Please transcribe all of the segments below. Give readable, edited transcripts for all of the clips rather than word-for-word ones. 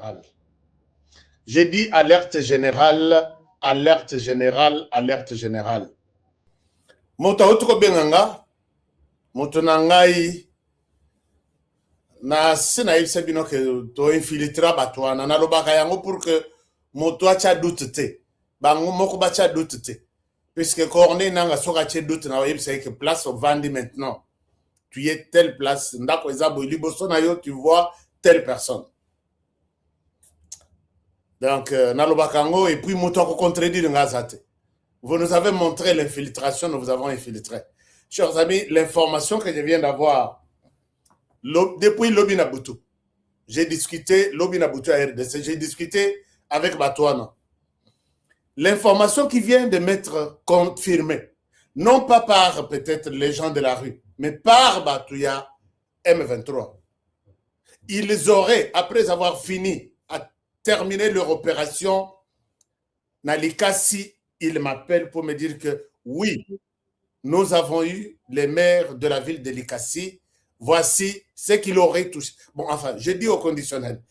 générale. J'ai dit alerte générale, alerte générale, alerte générale. Moto autuko benganga, moto nangai na sina yebisa bino ke to infiltra batwana na lobaka yango pour que moto acha doute te. Bango moko bacha doute te. Puisque corné nanga soka che doute na yebisa ke place au vandi maintenant. Tu es telle place, ndako ezabo liboso na yo tu vois telle personne. Donc, Nalobakango, et puis Moutoko contredit Ngazate. Vous nous avez montré l'infiltration, nous vous avons infiltré. Chers amis, l'information que je viens d'avoir, depuis Lobinabutu, j'ai discuté, Lobinabutu à RDC, j'ai discuté avec Batouana. L'information qui vient de m'être confirmée, non pas par peut-être les gens de la rue, mais par Batouya M23. Ils auraient, après avoir fini terminer leur opération, Nalikasi, il m'appelle pour me dire que oui, nous avons eu les maires de la ville de Likasi, voici ce qu'il aurait touché. Bon, enfin, je dis au conditionnel,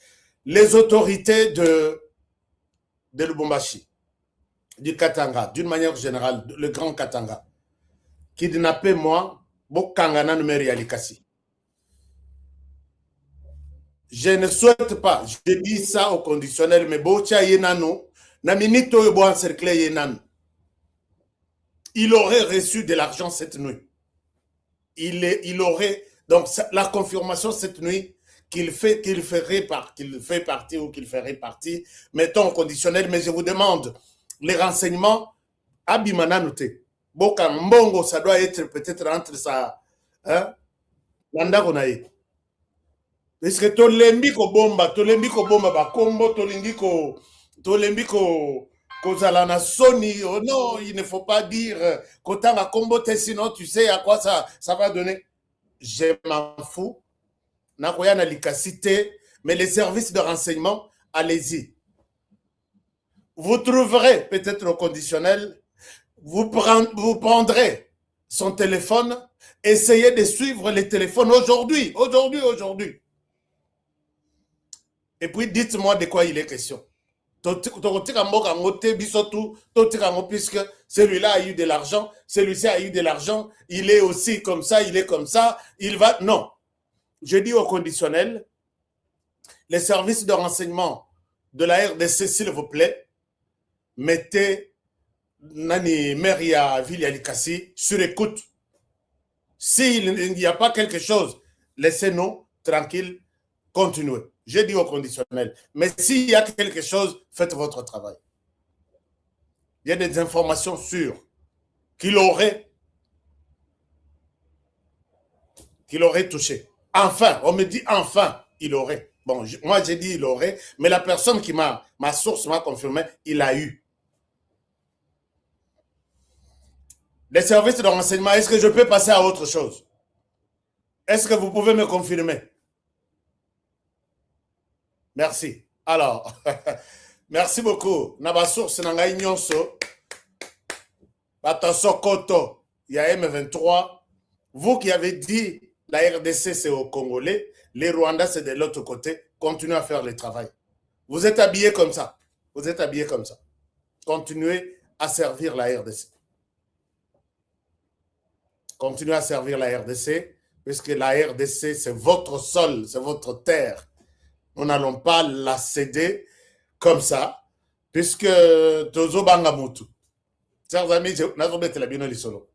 les autorités de Lubumbashi, du Katanga, d'une manière générale, le grand Katanga, kidnappé moi, Bokangana numeri à Likasi. Je ne souhaite pas, je dis ça au conditionnel, mais Bocha Yenano, Naminito Yobo encerclé Yenan. Il aurait reçu de l'argent cette nuit. Il aurait, donc la confirmation cette nuit qu'il fait partie ou qu'il ferait partie, mettons au conditionnel, mais je vous demande les renseignements, Abimana noté. Boka Mbongo, ça doit être peut-être entre ça, hein, Landa Gonaï. Parce que tolembi ko bomba ba kombo tolingi ko kozala na soni. Oh non, il ne faut pas dire kotanga kombo te, sinon tu sais à quoi ça va donner. Je m'en fous. Nakoya na likasite, mais les services de renseignement, allez-y. Vous trouverez peut-être au conditionnel, vous prendrez son téléphone, essayez de suivre les téléphones aujourd'hui. Et puis, dites-moi de quoi il est question. Puisque celui-là a eu de l'argent, celui-ci a eu de l'argent, il est aussi comme ça, il est comme ça, il va... Non. Je dis au conditionnel, les services de renseignement de la RDC, s'il vous plaît, mettez Nani Meria Vilialikasi sur écoute. S'il n'y a pas quelque chose, laissez-nous tranquilles, continuez. J'ai dit au conditionnel. Mais s'il y a quelque chose, faites votre travail. Il y a des informations sûres qu'il aurait touché. Enfin, on me dit enfin, il aurait. Bon, moi j'ai dit il aurait, mais la personne qui ma source m'a confirmé, il a eu. Les services de renseignement, est-ce que je peux passer à autre chose? Est-ce que vous pouvez me confirmer? Merci. Alors, merci beaucoup. Naba source nangai nyonso. Bata Sokoto, il y a M23. Vous qui avez dit la RDC c'est au Congolais, les Rwandais c'est de l'autre côté, continuez à faire le travail. Vous êtes habillés comme ça. Vous êtes habillés comme ça. Continuez à servir la RDC. Continuez à servir la RDC, puisque la RDC c'est votre sol, c'est votre terre. Nous n'allons pas la céder comme ça, puisque Tozo Bangamutu. Chers amis, nous bete la bino lisolo.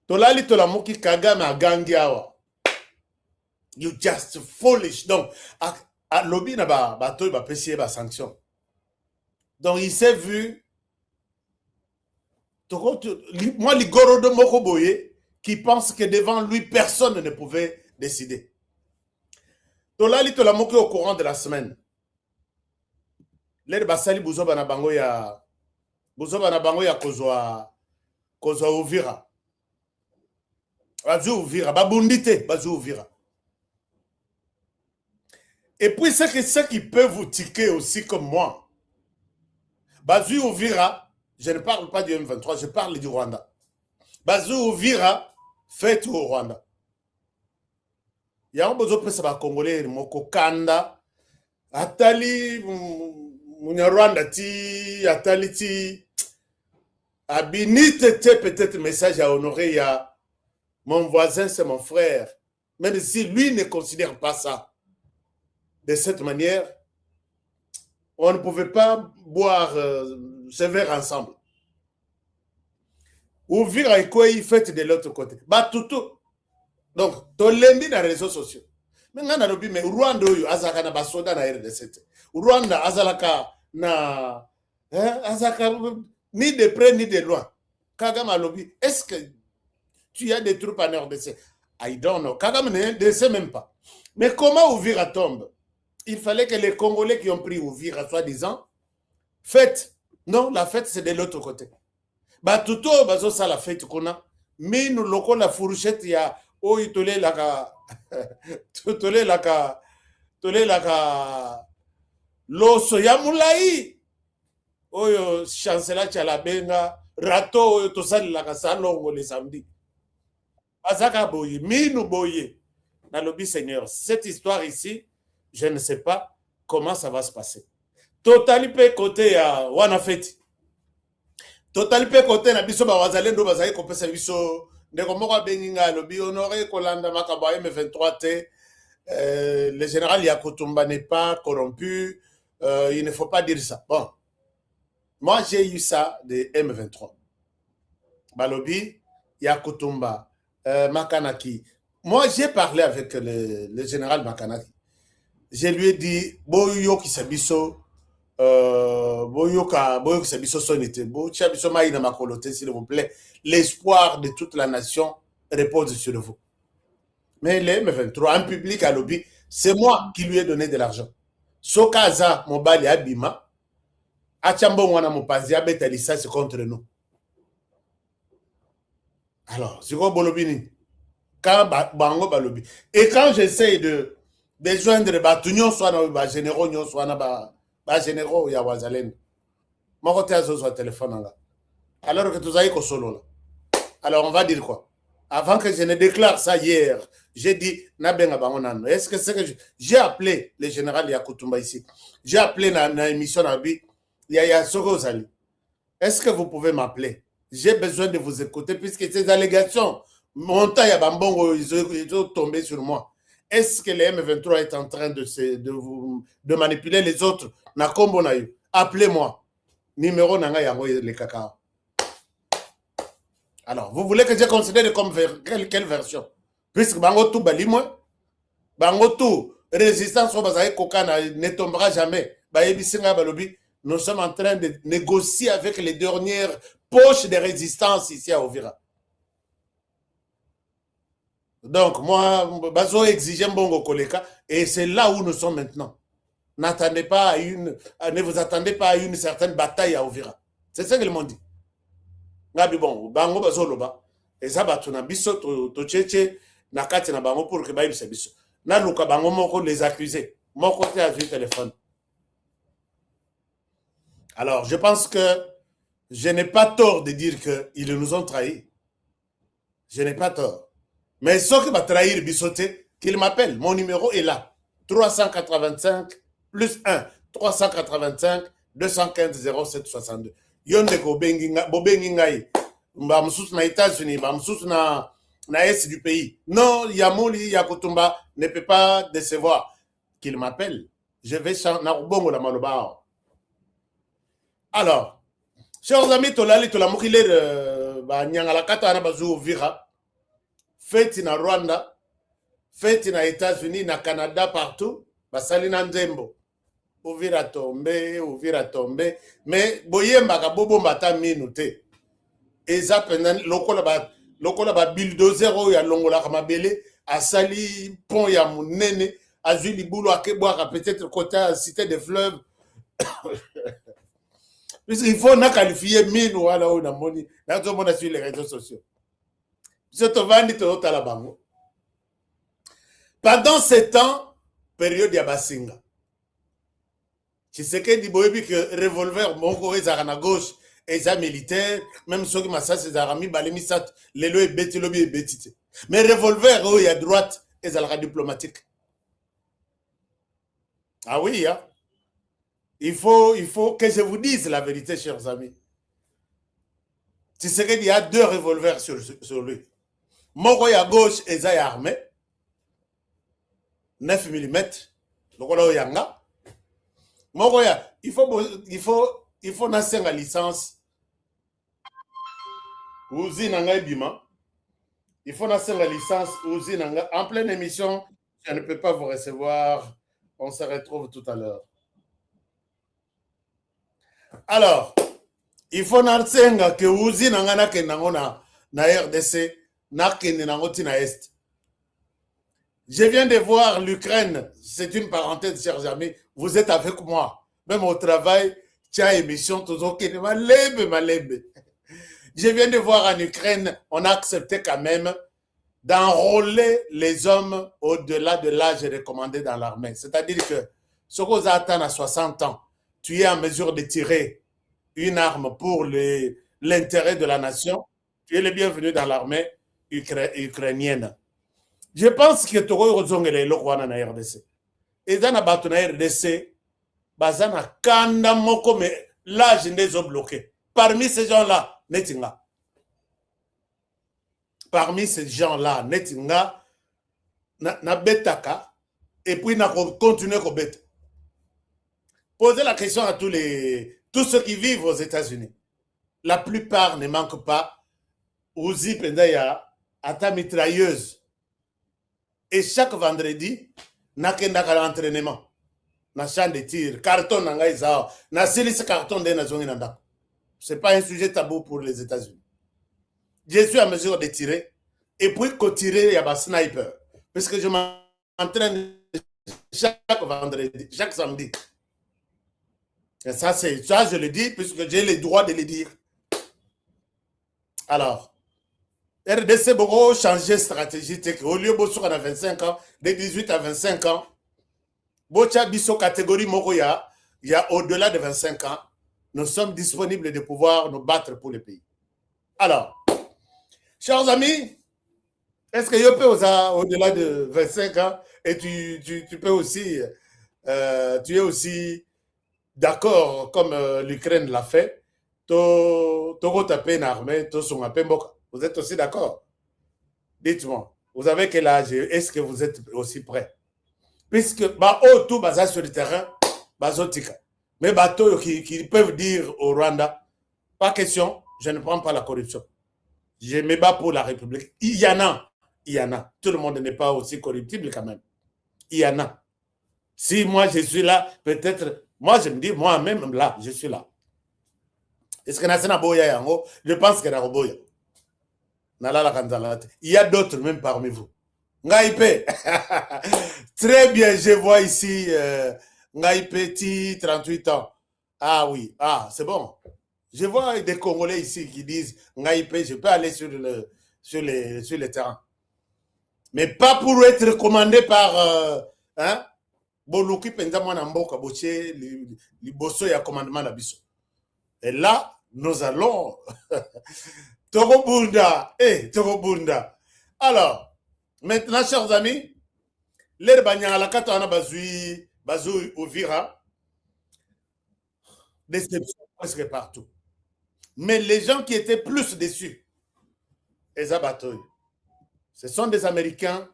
Tolali tolamuki Kagame agangiawa. You just foolish. Donc, à lobby na ba toy ba pesier ba sanction. Donc il s'est vu. Moi ligoro de Mokoboye qui pense que devant lui personne ne pouvait décider. Tolali tolamuki au courant de la semaine. Les basali buzoba na bango ya kozwa Uvira. Bazu Uvira, babundite, bazu Uvira. Et puis ce qui peut vous tiquer aussi comme moi. Bazu Uvira, je ne parle pas du M23, je parle du Rwanda. Bazu Uvira, fait au Rwanda. Il y a un besoin de Congolais, Moko Kanda, atali Munyarwanda ti atali ti abinite te peut-être message à honorer, il y a mon voisin, c'est mon frère. Même si lui ne considère pas ça de cette manière, on ne pouvait pas boire ce verre ensemble. Ouvrir à quoi il fait de l'autre côté. Bah tout. Donc, tu l'as dans les réseaux sociaux. Mais on a dit, mais Rwanda, azaka na basoda na RDC. Rwanda, azalaka na, azaka ni de près ni de loin. Kagame a lobby. Est-ce que tu as des troupes en RDC? I don't know. Kagame ne sait même pas. Mais comment Ouvira tombe? Il fallait que les Congolais qui ont pris Ouvira, soi-disant, fête. Non, la fête, c'est de l'autre côté. Bah, tout bazo ça la fête qu'on a. Mais nous, loko la fourchette, il y a, oh, il tolé la ka, tolé la ka, l'oso ya moulaï. Oh, chancela tchalabenga, rato, tout ça, la ka salongo les samedis. Azaka boye, minu boye. Dans le Seigneur, cette histoire ici, je ne sais pas comment ça va se passer. Totalipe côté ya wana feti. Totalipe côté na biso ba wazalendo bazali kopesa biso ndeko moko benginga lobi honoré kolanda makaba M23 te. Le général Yakutumba n'est pas corrompu, il ne faut pas dire ça. Bon, moi j'ai eu ça de M23. Balobi, Yakutumba, Makanaki. Moi j'ai parlé avec le général Makanaki. Je lui ai dit, Boyo qui s'abisso, Boyo qui s'abisso sonité, Boyo qui s'abisso maïna makolote, s'il vous plaît. L'espoir de toute la nation repose sur vous. Mais les M23, en public à lobby, c'est moi qui lui ai donné de l'argent. Sokaza, Mobali Abima, Achambo Wana Mopazi, Abetalissa, c'est contre nous. Alors, c'est quoi Bolobini? Quand Bango Balobi. Et quand j'essaye de joindre Batunion, soit dans généraux, soit dans généraux, il y a Wazalen. Mon côté a son téléphone. Alors que tout ça est solo là. Alors on va dire quoi? Avant que je ne déclare ça hier, j'ai dit, est-ce que c'est que j'ai appelé le général Yakutumba ici? J'ai appelé dans l'émission Nabi, Yaya Sogozali. Est-ce que vous pouvez m'appeler? J'ai besoin de vous écouter puisque ces allégations, mon temps, ils ont tombé sur moi. Est-ce que le M23 est en train de manipuler les autres? Appelez-moi. Numéro nanga yango le cacao. Alors, vous voulez que je considère comme quelle version? Puisque bango tout balimwe, bango tout résistance au bazaï kokana ne tombera jamais. Nous sommes en train de négocier avec les dernières poches de résistance ici à Ovira. Donc, moi, bazo exige bongo koleka et c'est là où nous sommes maintenant. N'attendez pas ne vous attendez pas à une certaine bataille à Ovira. C'est ça que le monde dit. Ngabi bon, bango bazo loba. Et ça batu na biso to cheche na kati na bango pour que ba yibisa biso. Na luka bango moko les accuser. Mon côté a vu téléphone. Alors, je pense que je n'ai pas tort de dire qu'ils nous ont trahis. Je n'ai pas tort. Mais ceux qui vont trahir Bissoté, qu'ils m'appellent. Mon numéro est là. 385 plus 1. 385 215 0762. Yonde ko bobengi ngai. Mba msusu na États-Unis, mba msusu na est du pays. Non, Yamouli Yakutumba ne peut pas décevoir. Qu'il m'appelle. Je vais na bongo la maloba. Alors, chers amis, tolali tolamukile ba nyangala kata na bazu Ovira. Fête na Rwanda, fête na États-Unis, na Canada, partout. Basali na nzembo. Ovira tombe. Mais boyemba ka bobo mbata minu te. Eza pendan lokola ba bulldozer o ya longola kamabele asali pont ya munene azui libulu akebwaka peut-être côté cité des fleuves. Puisqu'il faut na qualifier minu wala o na moni na zo mona sur les réseaux sociaux. Pendant 7 ans, période ya Basinga. Tshisekedi boyebi que revolver moko ezaka na gauche eza militaire, même ceux qui massacent ces arami balemi sat lelo ebeti lobi ebeti. Mais revolver o ya droite ezalaka diplomatique. Ah oui, hein? Il faut que je vous dise la vérité, chers amis. Tu sais qu'il y a 2 revolvers sur lui. Moko à gauche et Zaya armé, 9 mm. Donc là, yanga. Moko ya, il faut nasser la licence. Uzi nanga bima. Il faut nasser la licence. Uzi nanga. En pleine émission, je ne peux pas vous recevoir. On se retrouve tout à l'heure. Alors, il faut nasenga que Uzi nanga na kenango na RDC na kenango tina est. Je viens de voir l'Ukraine, c'est une parenthèse, chers amis, vous êtes avec moi. Même au travail, tiens, émission, toujours qui malèbe. Je viens de voir en Ukraine, on a accepté quand même d'enrôler les hommes au-delà de l'âge recommandé dans l'armée. C'est-à-dire que ce qu'on attend à 60 ans, tu es en mesure de tirer une arme pour l'intérêt de la nation, tu es le bienvenu dans l'armée ukrainienne. Je pense que Togo Rozongele le roi na RDC. Et dans la bataille na RDC, bazana kanda moko mais l'âge n'est pas bloqué. Parmi ces gens-là, netinga. Parmi ces gens-là, netinga na betaka et puis na continuer ko bet. Posez la question à tous ceux qui vivent aux États-Unis. La plupart ne manquent pas Uzi pendaya ata mitrailleuse. Et chaque vendredi, nakendaka l'entraînement. Na champ de tir, carton nanga izao, na silisi carton de na zongi nanda. C'est pas un sujet tabou pour les États-Unis. Je suis en mesure de tirer et puis que tirer il y a un sniper parce que je m'entraîne chaque vendredi, chaque samedi. Et ça je le dis puisque j'ai le droit de le dire. Alors, RDC beaucoup changer stratégie au lieu de à 25 ans, de 18 à 25 ans, bocha biso catégorie moko il y a au-delà de 25 ans, nous sommes disponibles de pouvoir nous battre pour le pays. Alors, chers amis, est-ce que je peux au-delà de 25 ans et tu peux aussi, tu es aussi d'accord comme l'Ukraine l'a fait, to taper une armée, to son mboka. Vous êtes aussi d'accord? Dites-moi, vous avez quel âge? Est-ce que vous êtes aussi prêts? Puisque tout basé sur le terrain, bazotika. Mais bateaux qui peuvent dire au Rwanda, pas question, je ne prends pas la corruption. Je me bats pour la République. Il y en a. Tout le monde n'est pas aussi corruptible quand même. Il y en a. Si moi je suis là, peut-être, moi je me dis, moi-même là, je suis là. Est-ce que Nasena Boya Yango? Je pense que Naroboya. Il y a d'autres même parmi vous. Ngaïpe. Très bien, je vois ici Ngaïpe, 38 ans. Ah oui, c'est bon. Je vois des Congolais ici qui disent Ngaïpe, je peux aller sur le terrain. Mais pas pour être commandé par Boluki Pendamana Mboka Boche, Liboso et commandement d'Abisso. Et là, nous allons Togobunda, Togobunda. Alors, maintenant, chers amis, les Banyalakata on a Bazoui Ouvira, déception presque partout. Mais les gens qui étaient plus déçus, ce sont des Américains.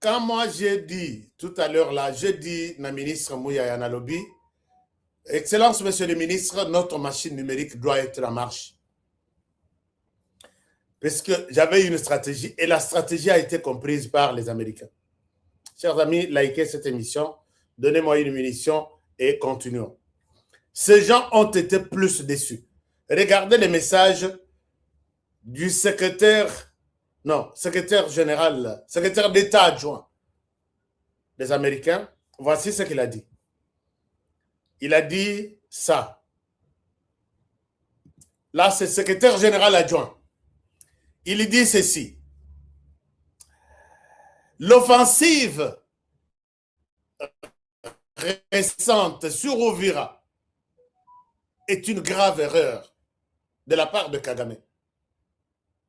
Quand moi j'ai dit tout à l'heure là, j'ai dit na ministre Mouya Yanalobi, Excellence, Monsieur le ministre, notre machine numérique doit être en marche. Parce que j'avais une stratégie et la stratégie a été comprise par les Américains. Chers amis, likez cette émission, donnez-moi une munition et continuons. Ces gens ont été plus déçus. Regardez les messages du secrétaire général, secrétaire d'État adjoint des Américains. Voici ce qu'il a dit. Il a dit ça. Là, c'est le secrétaire général adjoint. Il dit ceci. L'offensive récente sur Ouvira est une grave erreur de la part de Kagame.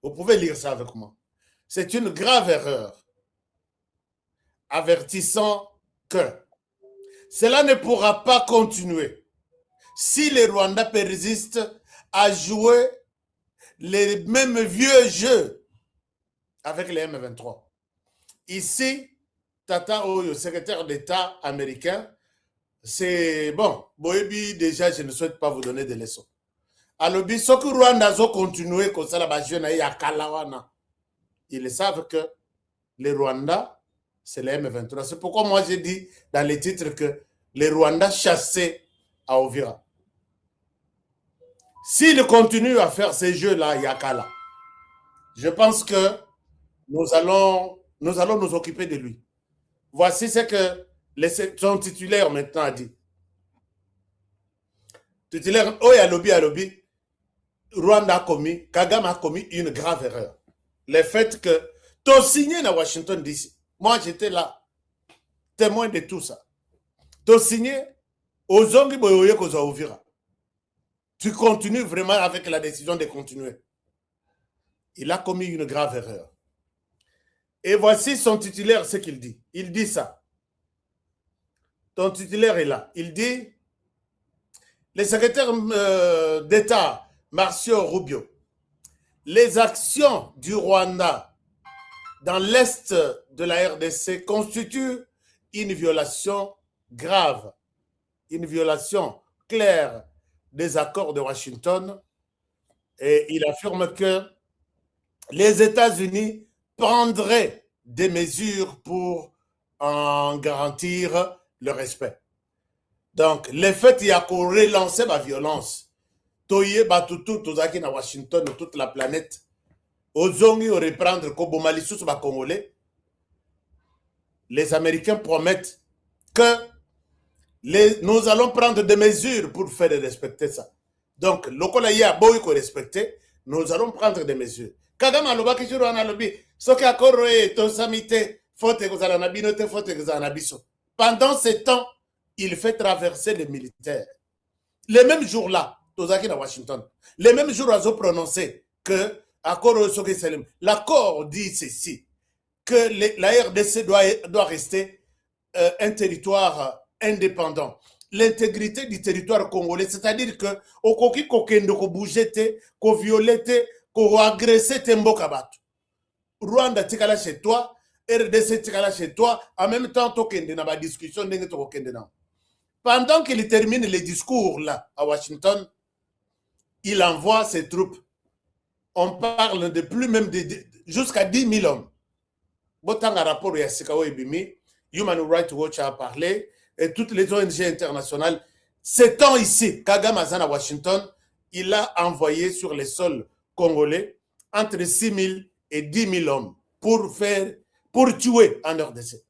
Vous pouvez lire ça avec moi. C'est une grave erreur, avertissant que cela ne pourra pas continuer si le Rwanda persiste à jouer les mêmes vieux jeux avec les M23. Ici, Tata Oyo, secrétaire d'État américain, c'est bon. Boyebi, déjà, je ne souhaite pas vous donner des leçons. Alors, ce que Rwanda a continué comme ça, ils savent que les Rwandais, c'est les M23. C'est pourquoi moi j'ai dit dans les titres que les Rwandais chassaient à Ovira. S'ils continuent à faire ces jeux-là, Yakala, je pense que nous allons nous occuper de lui. Voici ce que son titulaire maintenant a dit. Titulaire, Alobi, Rwanda a commis, Kagame a commis une grave erreur. Le fait que tu as signé à Washington DC. Moi, j'étais là, témoin de tout ça. Tu as signé aux Zongi Boyoye Kozaouvira. Tu continues vraiment avec la décision de continuer. Il a commis une grave erreur. Et voici son titulaire, ce qu'il dit. Il dit ça. Ton titulaire est là. Il dit, le secrétaire d'État, Marcio Rubio, les actions du Rwanda dans l'est de la RDC constituent une violation grave, une violation claire des accords de Washington. Et il affirme que les États-Unis prendraient des mesures pour en garantir le respect. Donc, le fait qu'il y a qu'on relancer la violence, Toye Batutu, Tozaki na Washington, toute la planète, Ozongi au reprendre Kobomali sous les Congolais, les Américains promettent que nous allons prendre des mesures pour faire respecter ça. Donc, le y a beau respecter, nous allons prendre des mesures. Kagame aloba kichuru analobi, soki akoro e to samite, faute que zala nabinote, faute que zala nabiso. Pendant ce temps, il fait traverser les militaires. Les mêmes jours-là, Tozaki na Washington, les mêmes jours, ils ont prononcé que l'accord dit ceci, que la RDC doit rester un territoire indépendant. L'intégrité du territoire congolais, c'est-à-dire que au koki kokendo ko bougete, ko violete, ko agressé temboka batu. Rwanda tikala chez toi, RDC tikala chez toi, en même temps tokende na ba discussion ndenge to kokende na. Pendant qu'il termine les discours là à Washington, il envoie ses troupes. On parle de plus même jusqu'à 10 000 hommes. Botanga rapport ya Sikawo Ebimi, Human Rights Watch a parlé, et toutes les ONG internationales. Ces temps ici, Kagame Azan à Washington, il a envoyé sur les sols congolais entre 6 000 et 10 000 hommes pour tuer en RDC.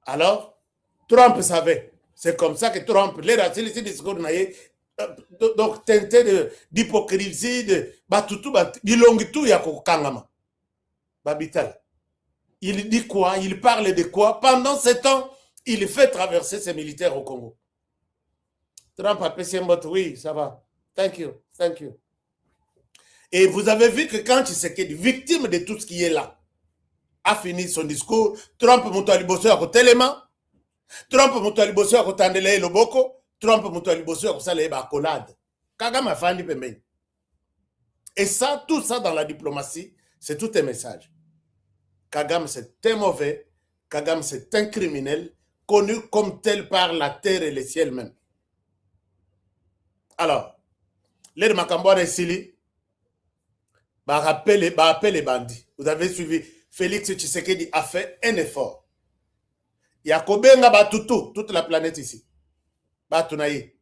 Alors, Trump savait. C'est comme ça que Trump, les racistes discours donc teinté d'hypocrisie, de batutu, bilongitu ya kokangama. Babital. Il dit quoi? Il parle de quoi? Pendant ce temps, il fait traverser ses militaires au Congo. Trump a passé un mot, oui, ça va. Thank you, thank you. Et vous avez vu que quand Tshisekedi, victime de tout ce qui est là, a fini son discours, Trump Moutouali Bosso à côté les mains, Trump Moutouali Bosso à côté de l'Oboko, Trump Moutouali Bosso à côté de l'accolade. Kagame a fait un peu. Et ça, tout ça dans la diplomatie, c'est tout un message. Kagame, c'est un mauvais. Kagame, c'est un criminel, connu comme tel par la terre et le ciel même. Alors, les Makambouara et Sili, appelle les bandits. Vous avez suivi, Félix Tshisekedi a fait un effort. Il y a Kobenga Batutu, toute la planète ici. Batunaï.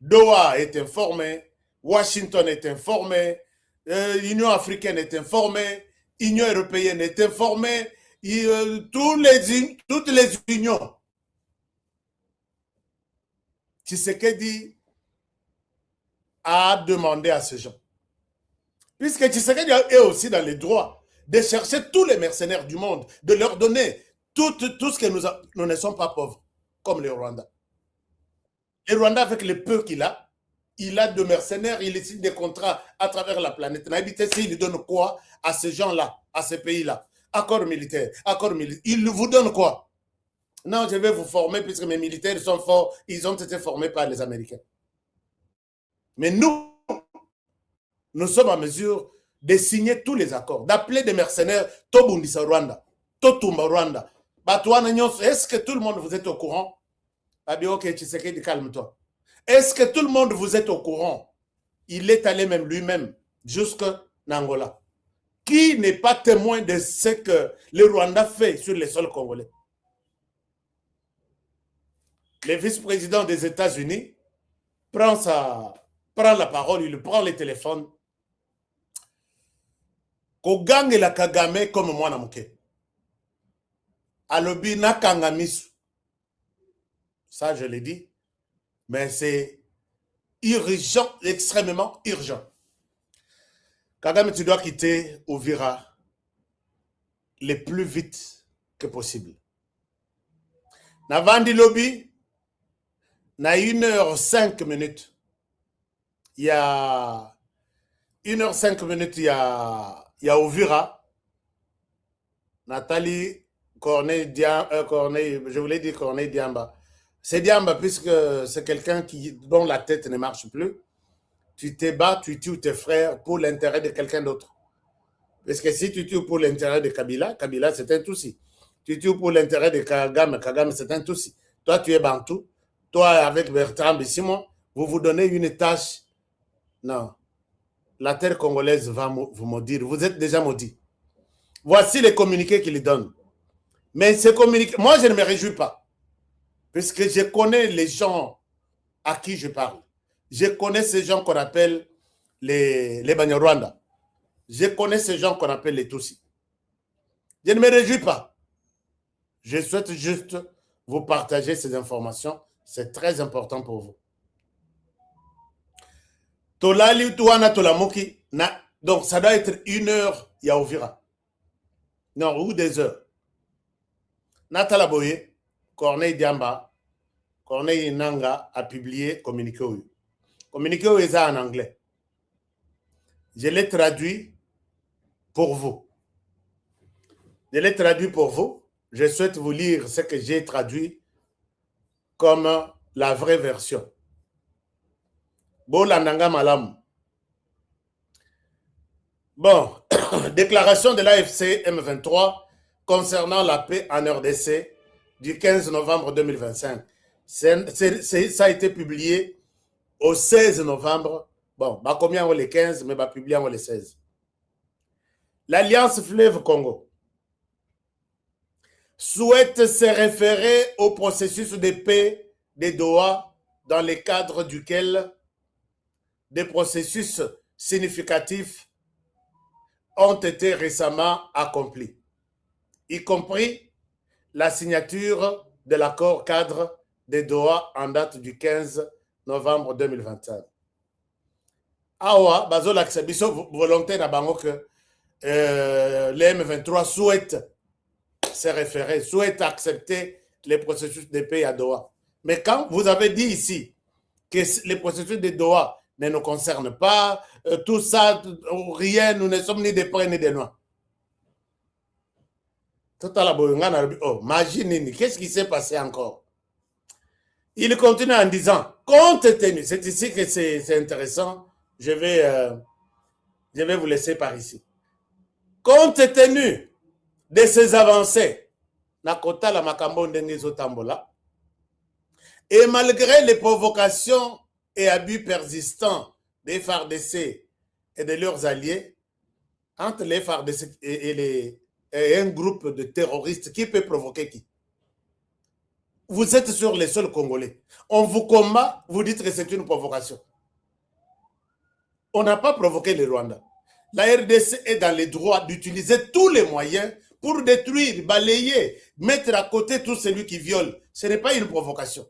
Doha est informé, Washington est informé, l'Union africaine est informée, l'Union européenne est informée, toutes les unions. Tshisekedi a demandé à ces gens, puisque Tshisekedi est aussi dans les droits de chercher tous les mercenaires du monde, de leur donner tout ce que nous ne sommes pas pauvres, comme les Rwandais. Le Rwanda, avec le peu qu'il a de mercenaires, il signe des contrats à travers la planète. Il donne quoi à ces gens-là, à ces pays-là? Accord militaire, il vous donne quoi? Non, je vais vous former puisque mes militaires sont forts. Ils ont été formés par les Américains. Mais nous sommes en mesure de signer tous les accords, d'appeler des mercenaires Tobundisa Rwanda, Totumba Rwanda. Est-ce que tout le monde vous êtes au courant? Ok, Tshisekedi, calme-toi. Est-ce que tout le monde vous êtes au courant? Il est allé même lui-même jusqu'en Angola. Qui n'est pas témoin de ce que le Rwanda fait sur les sols congolais? Le vice-président des États-Unis prend la parole, il prend le téléphone. Kogange la Kagame comme moi na muke. Alobi na kangamisu. Ça, je l'ai dit. Mais c'est urgent, extrêmement urgent. Kagame, tu dois quitter Uvira le plus vite que possible. Navandi lobby, na 1h05. Il y a 1h05, il y a Uvira. Nathalie Corneille, je voulais dire Corneille Diamba. C'est Diamba puisque c'est quelqu'un dont la tête ne marche plus. Tu te bats, tu tues tes frères pour l'intérêt de quelqu'un d'autre. Parce que si tu tues pour l'intérêt de Kabila, Kabila c'est un Tutsi. Tu tues pour l'intérêt de Kagame, Kagame c'est un Tutsi. Toi tu es Bantou. Toi avec Bertrand Simon, vous vous donnez une tâche. Non. La terre congolaise va vous maudire. Vous êtes déjà maudits. Voici les communiqués qu'il donne. Mais ces communiqués, moi je ne me réjouis pas. Parce que je connais les gens à qui je parle. Je connais ces gens qu'on appelle les Banyarwanda. Je connais ces gens qu'on appelle les Tutsis. Je ne me réjouis pas. Je souhaite juste vous partager ces informations. C'est très important pour vous. Tolali Touana Tolamoki, donc ça doit être 1h, il y a Ovira. Non, ou des heures. Natala Boye, Corneille Diamba, Corneille Nanga a publié communiqué. Communiqué est en anglais. Je l'ai traduit pour vous. Je l'ai traduit pour vous. Je souhaite vous lire ce que j'ai traduit comme la vraie version. Bolandanga Malam. Bon, déclaration de l'AFC M23 concernant la paix en RDC du 15 novembre 2025. Ça a été publié au 16 novembre. Bon, bah combien on les 15, mais bah publié on les 16. L'Alliance Fleuve Congo souhaite se référer au processus de paix de Doha dans le cadre duquel des processus significatifs ont été récemment accomplis, y compris la signature de l'accord cadre de Doha en date du 15 novembre 2021. Awa, bazo l'acceptation volontaire à Bango que les M23 souhaitent se référer, souhaitent accepter les processus de paix à Doha. Mais quand vous avez dit ici que les processus de Doha ne nous concernent pas, tout ça, rien, nous ne sommes ni des près ni des noirs. Oh, imagine, qu'est-ce qui s'est passé encore? Il continue en disant, compte tenu, c'est ici que c'est intéressant, je vais vous laisser par ici. Compte tenu de ces avancées, Nakota la Makambo Ndengezo Tambola, et malgré les provocations et abus persistants des FARDC et de leurs alliés, entre les FARDC et un groupe de terroristes, qui peut provoquer qui? Vous êtes sur les sols congolais. On vous combat, vous dites que c'est une provocation. On n'a pas provoqué le Rwanda. La RDC est dans les droits d'utiliser tous les moyens pour détruire, balayer, mettre à côté tout celui qui viole. Ce n'est pas une provocation.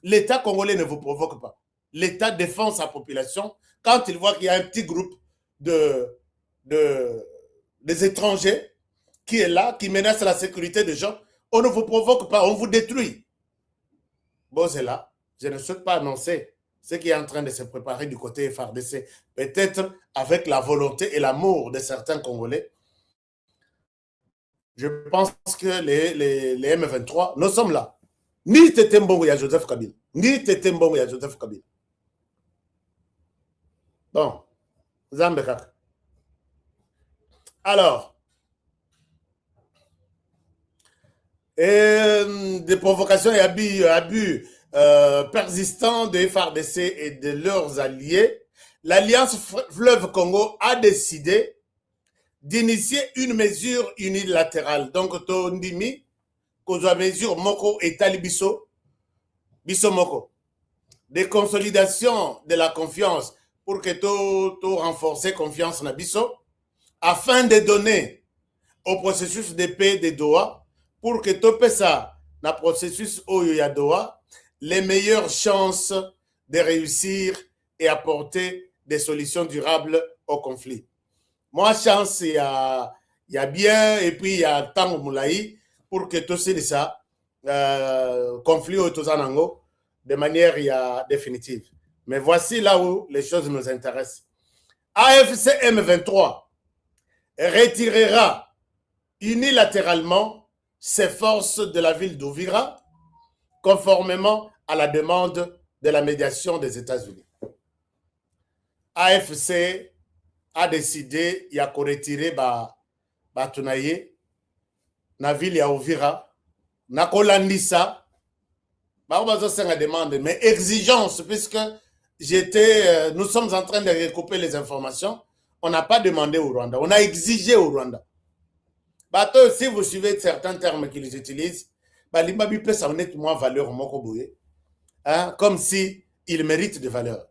L'État congolais ne vous provoque pas. L'État défend sa population quand il voit qu'il y a un petit groupe des étrangers qui est là, qui menace la sécurité des gens. On ne vous provoque pas, on vous détruit. Bon, c'est là. Je ne souhaite pas annoncer ce qui est en train de se préparer du côté FARDC. Peut-être avec la volonté et l'amour de certains Congolais. Je pense que les M23, nous sommes là. Ni tete mbongo ya Joseph Kabila. Ni tete mbongo ya Joseph Kabila. Bon, Zambe kaka. Alors, des provocations et abus persistants de FARDC et de leurs alliés, l'Alliance Fleuve Congo a décidé d'initier une mesure unilatérale. Donc, Tondimi, kozwa mesure moko etali biso moko, de consolidation de la confiance pour que to renforcer confiance na biso, afin de donner au processus de paix de Doha, pour que to pesa na processus oyo ya Doha les meilleures chances de réussir et apporter des solutions durables au conflit. Moi, chance, il y a bien, et puis il y a Tango Moulaï, pour que tout ça, conflit au Tozanango, de manière définitive. Mais voici là où les choses nous intéressent. AFC M23 retirera unilatéralement ses forces de la ville d'Ouvira, conformément à la demande de la médiation des États-Unis. AFC a décidé ya ko retirer tunaye na ville ya Uvira na kolandisa bazo senga demande mais exigence puisque nous sommes en train de recouper les informations, on n'a pas demandé au Rwanda, on a exigé au Rwanda. Bato, si vous suivez certains termes qu'ils utilisent, limbabi peut s'en être moins valeur moko boye, hein, comme si il mérite de valeur.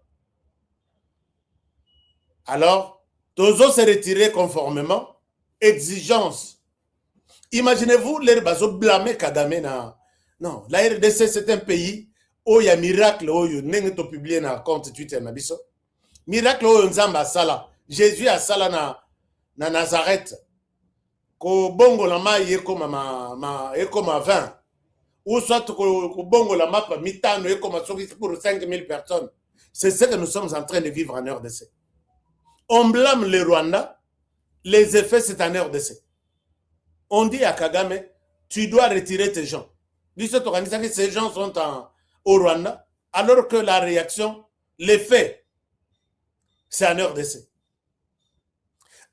Alors Tozo se retirer conformément, exigence. Imaginez-vous, les bazo blâmer Kagame na. Non, la RDC c'est un pays où il y a miracle, où il y a to publié na compte Twitter na biso. Miracle où Nzamba sala, Jésus a sala na Nazareth. Ko bongo la ma yeko ma 20. Ou soit ko bongo la ma pa mitano yeko ma soki pour 5000 personnes. C'est ce que nous sommes en train de vivre en RDC. On blâme le Rwanda, les effets c'est en RDC. On dit à Kagame, tu dois retirer tes gens. Dis cette organisation que ces gens sont au Rwanda, alors que la réaction, l'effet, c'est en RDC.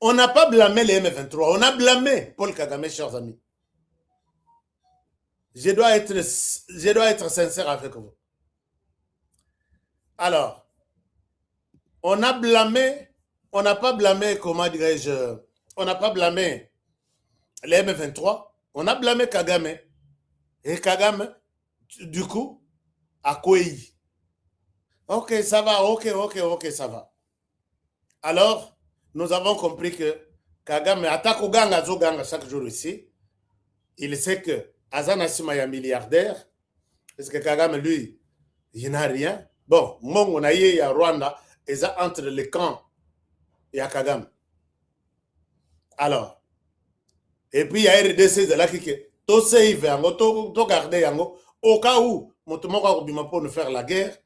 On n'a pas blâmé les M23, on a blâmé Paul Kagame, chers amis. Je dois être sincère avec vous. Alors, on n'a pas blâmé, comment dirais-je, on n'a pas blâmé les M23, on a blâmé Kagame. Et Kagame, du coup, a Kouéi. Ok, ça va, ok, ça va. Alors, nous avons compris que Kagame attaque au ganga chaque jour ici. Il sait que Azana Sima est milliardaire, parce que Kagame, lui, il n'a rien. Bon, Mongo Naye et Rwanda, ils sont entre les camps et Kagame. Alors, et puis il y a RDC de là qui tout save, tout garder, au cas où, pour nous faire la guerre,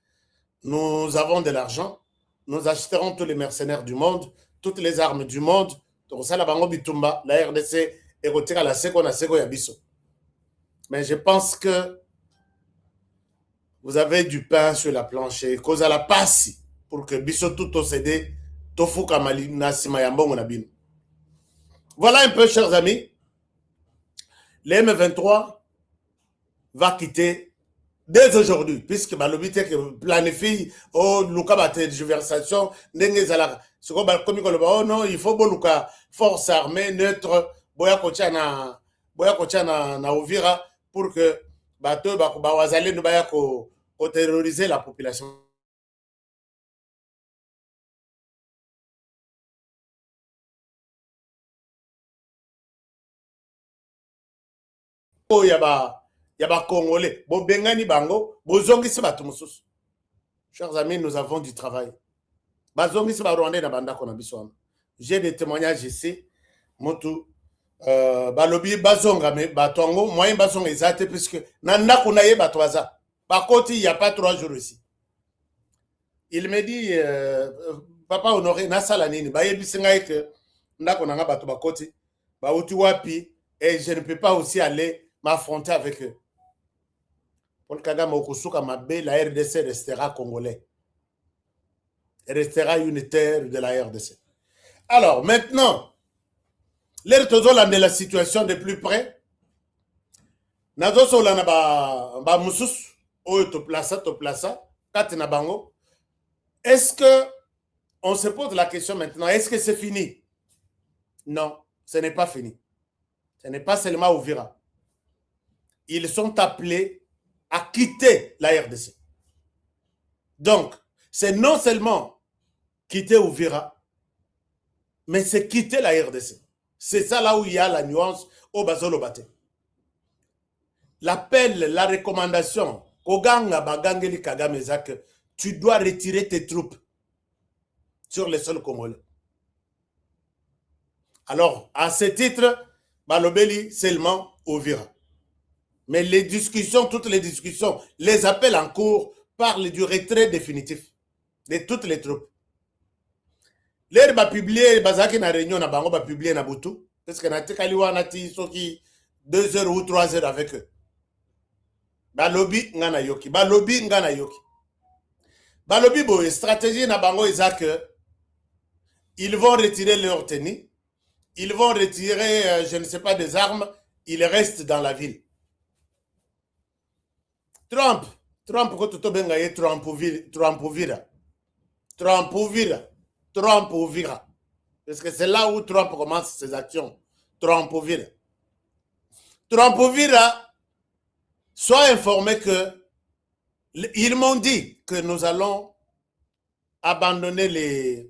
nous avons de l'argent, nous achèterons tous les mercenaires du monde, toutes les armes du monde, la RDC est retirée à la Seko Yabiso. Mais je pense que vous avez du pain sur la planche, cause à la passe, pour que Biso tout au CD, Tofu Kamali Nasima Yambongo Nabino. Voilà un peu, chers amis. Les M23 va quitter dès aujourd'hui, puisque l'obité que planifie, Luka va tergiversation, oh non, il faut Luka force armée neutre, Boya Kocha na Uvira, pour que bateau Bawazale ne va pas terroriser la population. Yaba Congolais, Bengani Bango, Bozongi se batu mususu. Chers amis, nous avons du travail. Bazongi se ba Rwanda na banda kona biswana. J'ai des témoignages ici. Motu balobi bazonga me batongo moyen bazonga ezate puisque nanda kuna ye batwaza. Bakoti il y a pas 3 jours ici. Il me dit papa Honoré na sala nini ba yebisi ngai que ndako nanga batu bakoti ba uti wapi et je ne peux pas aussi aller m'affronter avec eux. Paul Kagame Okusuka Mabe, la RDC restera congolais. Restera unitaire de la RDC. Alors, maintenant, l'air de la situation de plus près, nazo solana ba musus, oyo to plaça, katina bango. Est-ce que, on se pose la question maintenant, est-ce que c'est fini? Non, ce n'est pas fini. Ce n'est pas seulement Ouvira. Ils sont appelés à quitter la RDC. Donc, c'est non seulement quitter Ouvira, mais c'est quitter la RDC. C'est ça là où il y a la nuance au Bazolo Bate. L'appel, la recommandation, Koganga Bagangeli Kagame, tu dois retirer tes troupes sur les sols congolais. Alors, à ce titre, Balobeli seulement Ouvira. Mais les discussions, toutes les discussions, les appels en cours parlent du retrait définitif de toutes les troupes. L'air va publier, Bazaki na réunion na bango va publier na Boutou, parce que na tekaliwa na ti soki 2 heures ou 3 heures avec eux. Balobi ngana yoki, balobi ngana yoki. Balobi boye stratégie na bango est que ils vont retirer leur tenue, ils vont retirer, je ne sais pas, des armes, ils restent dans la ville. Trump, ko tuto benga ye Trump Ouvira. Parce que c'est là où Trump commence ses actions. Trump Ouvira, sois informé que ils m'ont dit que nous allons abandonner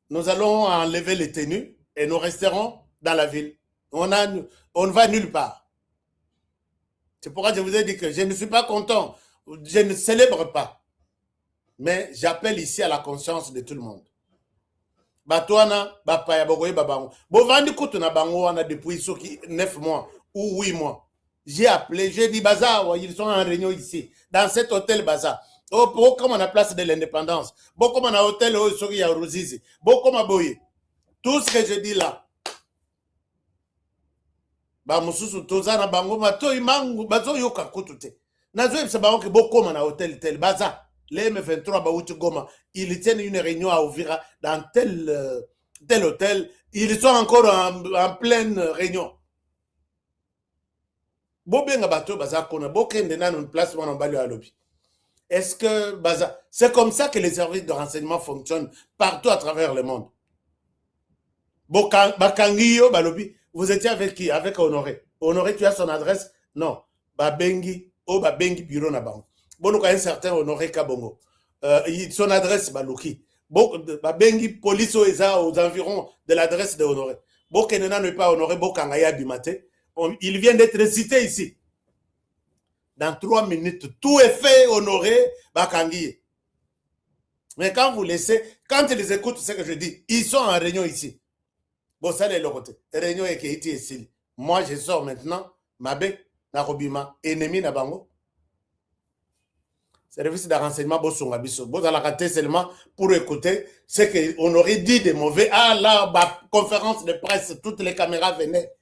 nous allons enlever les tenues et nous resterons dans la ville. On ne va nulle part. C'est pourquoi je vous ai dit que je ne suis pas content. Je ne célèbre pas. Mais j'appelle ici à la conscience de tout le monde. Batouana, Bapaya, Bogoye, Babango. Bovandi Koutuna Bango, on a depuis 9 mois ou 8 mois. J'ai appelé, j'ai dit, Bazar, ils sont en réunion ici, dans cet hôtel Bazar. Oh, comme on a place de l'indépendance. Bon, comme on a hôtel, oh, il y a Rosizi. Bon, comme on a tout ce que je dis là. Ba mususu tozana bango mato imangu bazo yoka kutute. Nazo yebisa bango ke bokoma na hôtel tel baza. Les M23 ba uti goma, ils tiennent une réunion à Ouvira dans tel hôtel, ils sont encore en pleine réunion. Bobenga bato baza kona bokende na une place wana mbali ya lobby. Est-ce que baza c'est comme ça que les services de renseignement fonctionnent partout à travers le monde. Bakangiyo balobi. Vous étiez avec qui? Avec Honoré. Honoré, tu as son adresse? Non. Babengi, Babengi bureau na bango. Bon, un certain Honoré Kabongo. Son adresse, Balouki. Babengi police aux environs de l'adresse de Honoré. Kenena n'est pas Honoré, Kangaya Bimate. Il vient d'être cité ici. Dans 3 minutes, tout est fait, Honoré, Bakangi. Mais quand vous laissez, quand ils écoutent ce que je dis, ils sont en réunion ici. Bon, ça, c'est le côté. Réunion et Keiti et Sili. Moi, je sors maintenant. Mabe, Narobima, ennemi Nabango. Service de renseignement, Bosunga Bisso. Bon, dans la raté seulement pour écouter ce qu'on aurait dit de mauvais. Ah, là, conférence de presse, toutes les caméras venaient.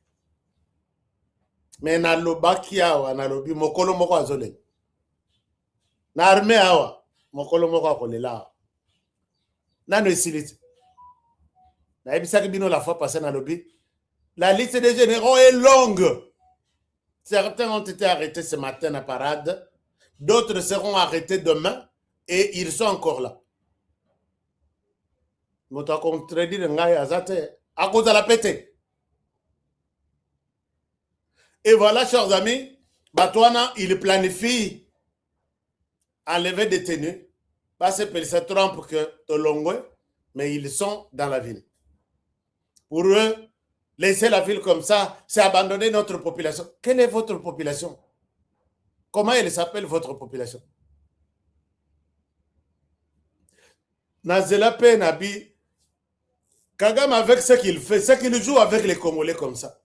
Mais na loba kiawa, na lobi, mokolo moko azole. Na armée awa, mokolo moko akolela. Na no isilite. La fois passée dans le lobby, la liste des généraux est longue. Certains ont été arrêtés ce matin à parade, d'autres seront arrêtés demain et ils sont encore là. À cause de la pété. Et voilà, chers amis, Batouana, il planifie enlever des tenues, pas se se trompe que Tolongwe, mais ils sont dans la ville. Pour eux, laisser la ville comme ça, c'est abandonner notre population. Quelle est votre population? Comment elle s'appelle, votre population? Nazela Penabi, Kagame avec ce qu'il fait, ce qu'il joue avec les Congolais comme ça.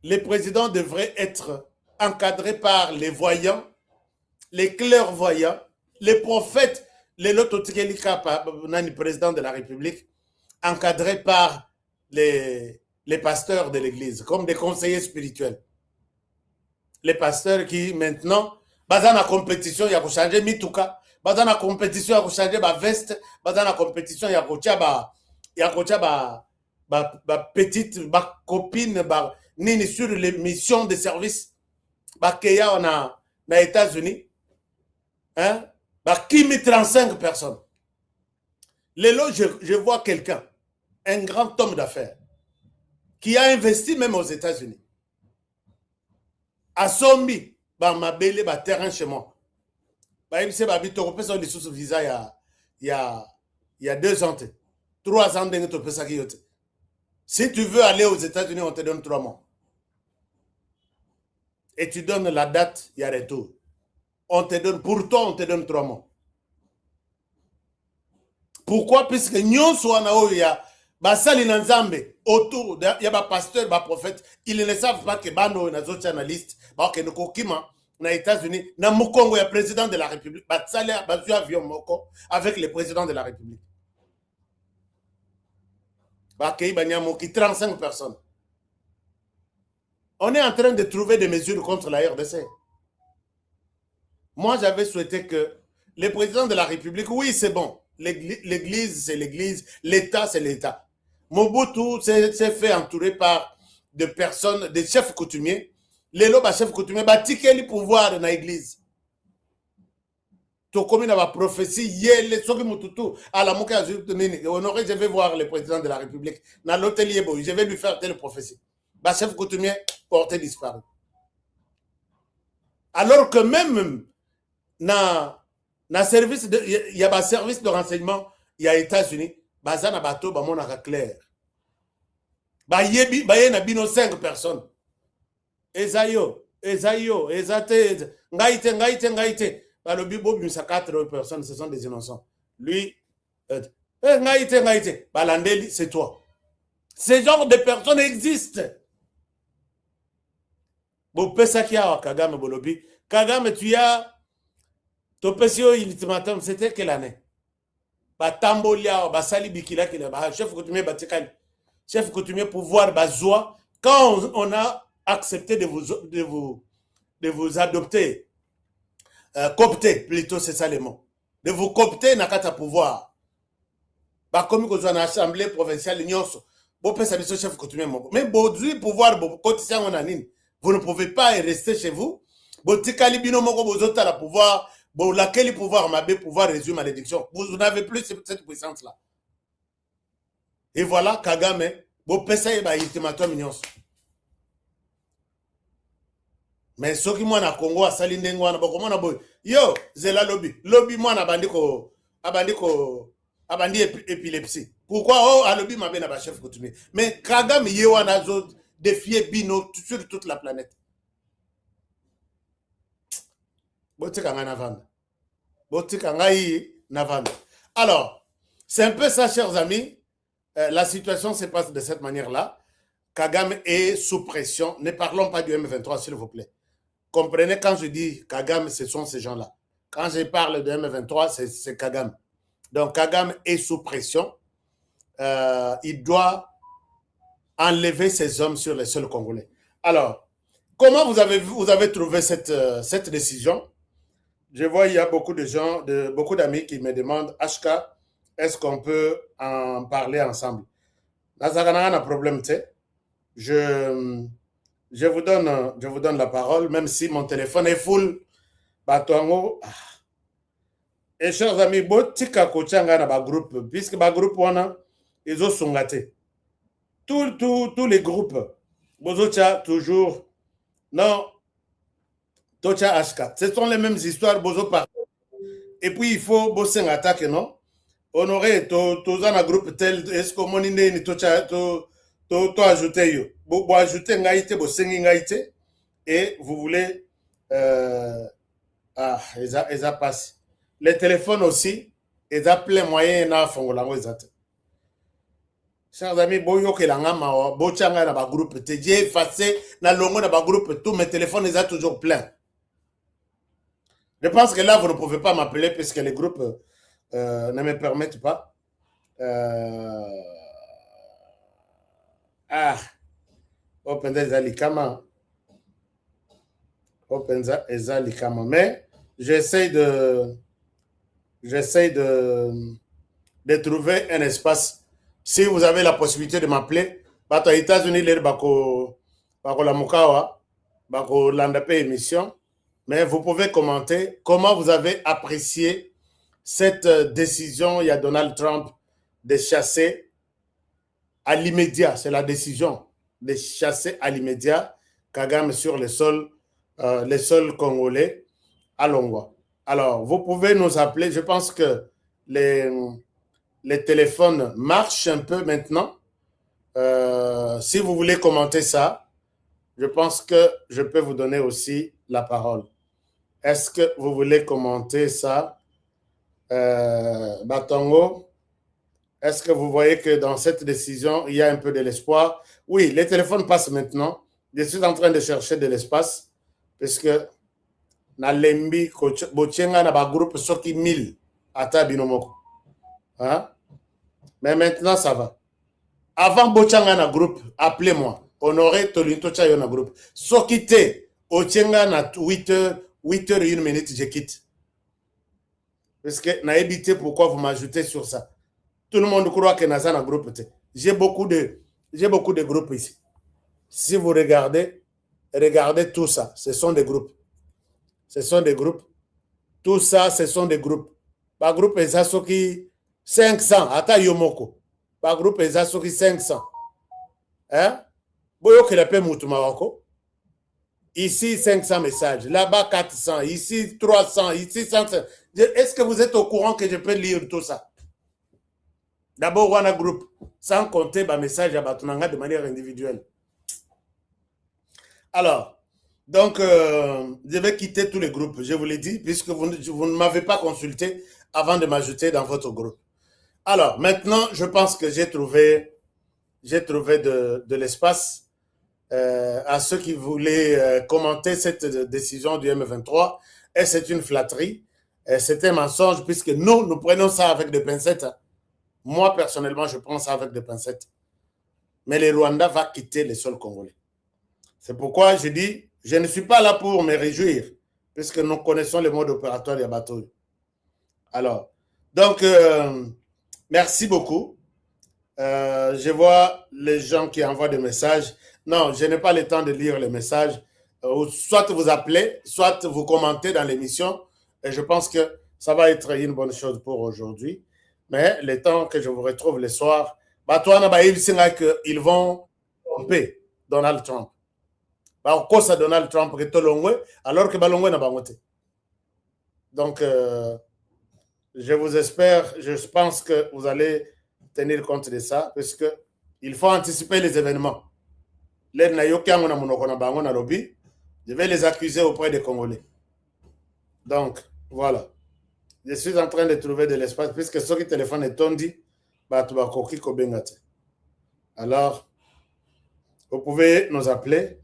Les présidents devraient être encadrés par les voyants, les clairvoyants, les prophètes, les Lototikelika, président de la République, encadrés par les pasteurs de l'église, comme des conseillers spirituels. les pasteurs qui maintenant, dans la compétition, il y a changer mituka, dans la compétition, il y a changer ma veste, dans la compétition, il y a petite, ma copine, nini sur les missions de service, keya na États-Unis, hein, qui met 35 personnes. Lélo, je vois quelqu'un, un grand homme d'affaires, qui a investi même aux États-Unis. À Sombi, mabele, terrain chez moi. Il y a visa il y a 2 ans, 3 ans. Si tu veux aller aux États-Unis, on te donne 3 mois. Et tu donnes la date, il y a retour. On te donne, pour toi, on te donne 3 mois. Pourquoi? Puisque nous sommes basali na nzambe autour il y a ba pasteur ba prophète, ils ne savent pas que bano na zo journaliste ba ke kokima na États-Unis na mukongo ya président de la République ba tsali ba zu avion moko avec le président de la République ba ke banyamo qui 35 personnes. On est en train de trouver des mesures contre la RDC. Moi j'avais souhaité que le président de la République, oui c'est bon, l'église c'est l'église, l'État c'est l'État. Mobutu s'est fait entourer par des personnes, des chefs coutumiers. Les chefs coutumiers, le pouvoir dans l'église. Tokomi na ba prophétie, yele soki mututu à la moka honoré, je vais voir le président de la République. Dans l'hôtelier, je vais lui faire telle prophétie. Ba chef coutumier porté disparu. Alors que même na service il y a un service de renseignement, il y a États-Unis, bazana bato ba monaka clair. Bayebi baye na bino 5 personnes. Ezayo, ezate, ngaite. Balobi bobi sa 4 personnes, ce sont des innocents. Lui, ngaite, balandeli, c'est toi. Ce genre de personnes existent. Bopesa kia Kagame bolobi. Kagame, tu as Topesio ultimatum, c'était quelle année? Batambolia, basali bikila kila, chef coutumier batikali. Chef coutumier pouvoir bazoa. Quand on a accepté de vous adopter, coopter, plutôt, c'est ça les mots. De vous coopter, n'a qu'à pouvoir. Comme vous avez une assemblée provinciale, vous chef coutumier. Mais vous pouvoir, vous ne pouvez pas rester chez vous. Vous avez pouvoir, laquelle pouvoir résumer malédiction. Vous n'avez plus cette puissance-là. Et voilà, Kagame, vous pensez que ultimatum nyonso. Mais ce qui m'a Congo a sali ndengwana bakomona boy. Yo, zela lobby mwana abandi épilepsie. Pourquoi oh a lobby mabena ba chef coutumier. Mais Kagame yewana zo défier bino sur toute la planète. Botika nga navanda. Botika ngai navanda. Alors, c'est un peu ça chers amis. La situation se passe de cette manière-là. Kagame est sous pression. Ne parlons pas du M23, s'il vous plaît. Comprenez, quand je dis Kagame, ce sont ces gens-là. Quand je parle de M23, c'est Kagame. Donc, Kagame est sous pression. Il doit enlever ces hommes sur les sols congolais. Alors, comment vous avez trouvé cette décision? Je vois il y a beaucoup de gens, beaucoup d'amis qui me demandent, HK, est-ce qu'on peut en parler ensemble? Nazarana a un problème, tu sais. Je vous donne la parole, même si mon téléphone est full. Batoango. Et chers amis, botika kochanga na ba groupe, puisque ba groupe wana ils ont songate. Tous les groupes, bozocha toujours, non, tocha HK. Ce sont les mêmes histoires, bozo par. Et puis il faut bosser en attaque, non? Honoré, toza na groupe tel, est-ce que mon ni tocha, to ajouter yo. Bo ajouter ngaite, bo sengi ngaite, et vous voulez, eza passe. Les téléphones aussi, ils ont plein moyen na fongolango ezate. Chers amis, boyo ke langa ma bochanga na ba groupe te j'ai effacé na longo na ba groupe tous mes téléphones ils ont toujours plein. Je pense que là vous ne pouvez pas m'appeler puisque les groupes ne me permettent pas. Open des alikama. Penza Eza Likama. Mais j'essaie de trouver un espace. Si vous avez la possibilité de m'appeler, aux États-Unis, les bako la mukawa, bako landape émission. Mais vous pouvez commenter comment vous avez apprécié cette décision, il y a Donald Trump de chasser à l'immédiat, c'est la décision de chasser à l'immédiat Kagame sur les sols congolais à Longwa. Alors, vous pouvez nous appeler, je pense que les téléphones marchent un peu maintenant. Si vous voulez commenter ça, je pense que je peux vous donner aussi la parole. Est-ce que vous voulez commenter ça? Batongo, est-ce que vous voyez que dans cette décision, il y a un peu de l'espoir? Oui, les téléphones passent maintenant. Je suis en train de chercher de l'espace parce que na lembi bochenga na ba groupe soki 1000 ata binomoko. Hein? Mais maintenant, ça va. Avant bochanga na groupe, appelez-moi. Honoré Tolinto Chayo na groupe. Soki te, ochenga na 8h, 8h01, je quitte. Parce que n'a évité pourquoi vous m'ajoutez sur ça. Tout le monde croit que Naza na groupe. J'ai beaucoup de groupes ici. Si vous regardez tout ça. Ce sont des groupes. Ce sont des groupes. Tout ça, ce sont des groupes. Par groupe, ça qui 500. Ata yomoko. Par groupe, ça qui 500. Hein? Boyo que la paix moutou Maroko. Ici, 500 messages. Là-bas, 400. Ici, 300. Ici, 500. Est-ce que vous êtes au courant que je peux lire tout ça? D'abord, Wana Group, sans compter mes messages à Batunanga de manière individuelle. Alors, donc, je vais quitter tous les groupes, je vous l'ai dit, puisque vous ne m'avez pas consulté avant de m'ajouter dans votre groupe. Alors, maintenant, je pense que j'ai trouvé de l'espace à ceux qui voulaient commenter cette décision du M23. Et c'est une flatterie, c'est un mensonge, puisque nous prenons ça avec des pincettes. Moi, personnellement, je prends ça avec des pincettes. Mais le Rwanda va quitter les sols congolais. C'est pourquoi je dis, je ne suis pas là pour me réjouir, puisque nous connaissons le mode opératoire des bateaux. Alors, donc, merci beaucoup. Je vois les gens qui envoient des messages. Non, je n'ai pas le temps de lire les messages. Soit vous appelez, soit vous commentez dans l'émission. Et je pense que ça va être une bonne chose pour aujourd'hui. Mais le temps que je vous retrouve le soir, ils vont tromper Donald Trump. Pourquoi ça Donald Trump est alors que Balongwe n'a pas voté. Donc, je vous espère, je pense que vous allez tenir compte de ça, parce qu'il faut anticiper les événements. Je vais les accuser auprès des Congolais. Donc, voilà. Je suis en train de trouver de l'espace, puisque ceux qui téléphonent est tondi, alors, vous pouvez nous appeler.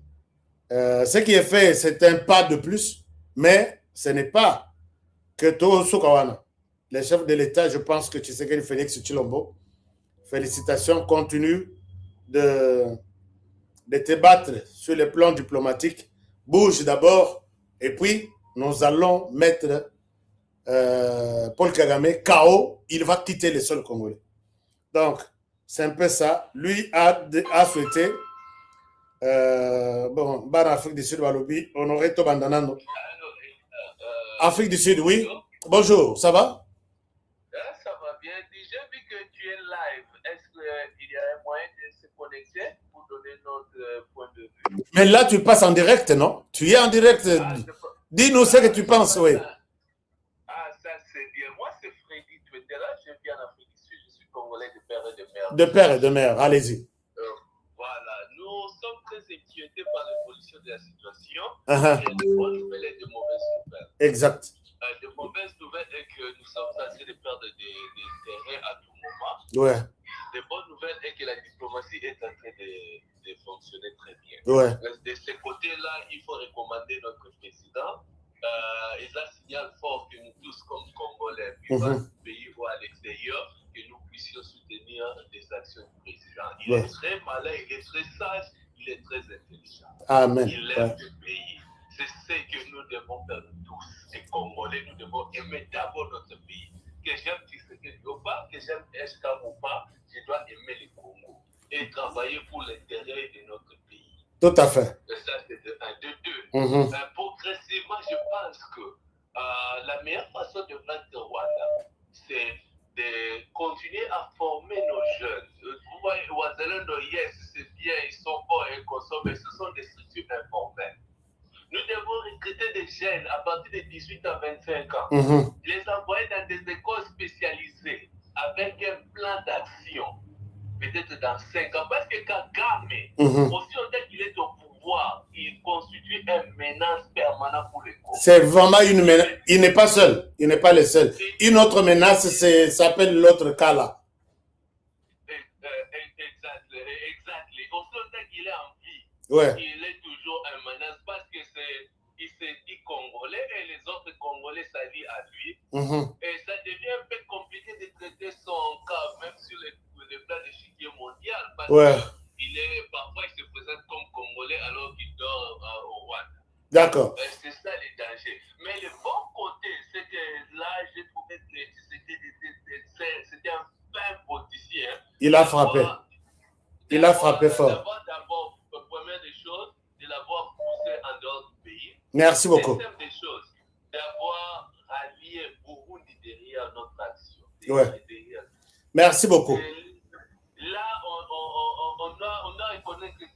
Ce qui est fait, c'est un pas de plus, mais ce n'est pas que tout Soukawana. Les chefs de l'État, je pense que Tshisekedi Félix Tshilombo, félicitations, continue de te battre sur le plan diplomatique. Bouge d'abord, et puis nous allons mettre Paul Kagame KO, il va quitter les sols congolais. Donc, c'est un peu ça. Lui a souhaité, bon, Afrique du Sud, Walobi, Honoré Tobandanano. Afrique du Sud, oui. Bonjour, ça va? Ça va bien. J'ai vu que tu es live. Est-ce qu'il y a un moyen de se connecter pour donner notre point de vue? Mais là, tu passes en direct, non? Tu es en direct. Dis-nous ce que tu penses, oui. Ah, ça c'est bien. Moi, c'est Freddy Twitter. Je viens d'Afrique du Sud. Je suis congolais de père et de mère. De père et de mère, allez-y. Voilà. Nous sommes très inquiétés par l'évolution de la situation. Il y a de bonnes nouvelles et de mauvaises nouvelles. Exact. De mauvaises nouvelles est que nous sommes en train de perdre des terrains à tout moment. Ouais. De bonnes nouvelles est que la diplomatie est en train de fonctionner très bien. Ouais. De ce côté-là, il faut recommander notre président. Et ça signale fort que nous tous, comme Congolais, vivant du pays ou à l'extérieur, que nous puissions soutenir les actions du président. Il est très malin, il est très sage, il est très intelligent. Amen. Il aime le pays. C'est ce que nous devons faire tous, les Congolais, nous devons aimer d'abord notre pays. Que j'aime Tshisekedi ou pas, que j'aime Eshka ou pas, je dois aimer le Congo et travailler pour l'intérêt de notre pays. Tout à fait. Et ça, c'est de 1. De 2, progressivement, je pense que la meilleure façon de vaincre Rwanda, c'est de continuer à former nos jeunes. Vous voyez, Ouazalendo, yes, c'est bien, ils sont bons et consomment, mais ce sont des structures informelles. Nous devons recruter des jeunes à partir de 18 à 25 ans, les envoyer dans des écoles spécialisées avec un plan d'action, peut-être dans 5 ans. Parce que Kagame, aussi longtemps qu'il est au pouvoir, il constitue une menace permanente pour les Congo. C'est vraiment une menace. Il n'est pas seul, il n'est pas le seul. Une autre menace s'appelle l'autre cas là. Exactly. Aussi longtemps qu'il est en vie, il est toujours une menace parce que il se dit congolais et les autres congolais s'allient à lui. Et ça devient un peu compliqué de traiter son cas, même sur le plan d'échiquier mondial, parce que parfois il se présente comme congolais alors qu'il dort au Rwanda. D'accord. C'est ça le danger. Mais le bon côté, c'est que là, j'ai trouvé que c'était un fin politicien. Il a frappé. Il a frappé fort. D'abord, première des choses, de l'avoir poussé en dehors du pays. Merci beaucoup. Deuxième des choses, d'avoir rallié Burundi derrière notre action. Merci beaucoup. Et là, on a reconnu qu'il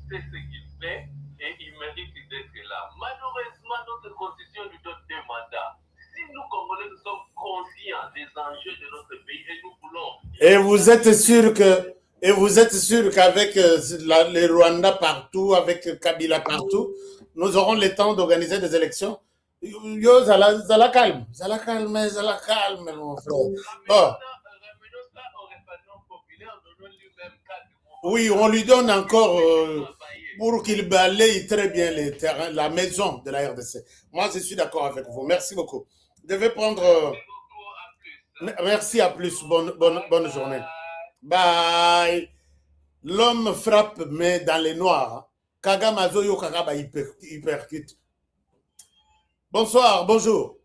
sait ce qu'il fait et il mérite d'être là. Malheureusement, notre constitution lui donne 2 mandats. Si nous, Congolais, nous sommes conscients des enjeux de notre pays et nous voulons... Et vous êtes sûr qu'avec les Rwandais partout, avec Kabila partout, nous aurons le temps d'organiser des élections? Yo, Zala calme, mon frère. Bon. Oui, on lui donne encore pour qu'il balaye très bien les terrains, la maison de la RDC. Moi, je suis d'accord avec vous. Merci beaucoup. Je vais prendre... Merci, à plus. Bonne journée. Bye. L'homme frappe, mais dans les noirs. Kagame Azoyo Kagaba hypercute. Bonsoir, bonjour.